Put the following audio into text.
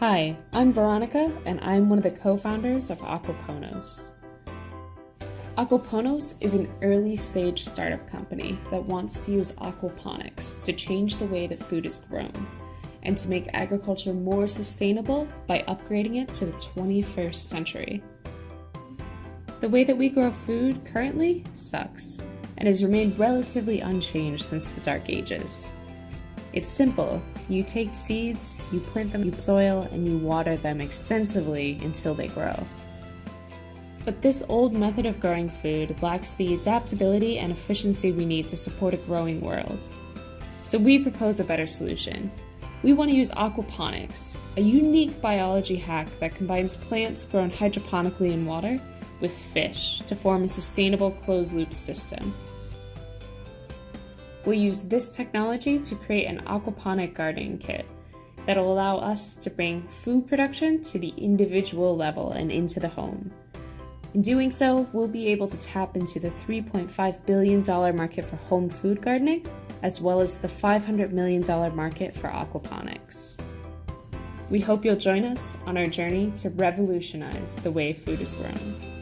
Hi, I'm Veronica, and I'm one of the co-founders of Aquaponos. Aquaponos is an early-stage startup company that wants to use aquaponics to change the way that food is grown and to make agriculture more sustainable by upgrading it to the 21st century. The way that we grow food currently sucks and has remained relatively unchanged since the Dark Ages. It's simple. You take seeds, you plant them in soil, and you water them extensively until they grow. But this old method of growing food lacks the adaptability and efficiency we need to support a growing world. So we propose a better solution. We want to use aquaponics, a unique biology hack that combines plants grown hydroponically in water with fish to form a sustainable closed-loop system. We'll use this technology to create an aquaponic gardening kit that'll allow us to bring food production to the individual level and into the home. In doing so, we'll be able to tap into the $3.5 billion market for home food gardening, as well as the $500 million market for aquaponics. We hope you'll join us on our journey to revolutionize the way food is grown.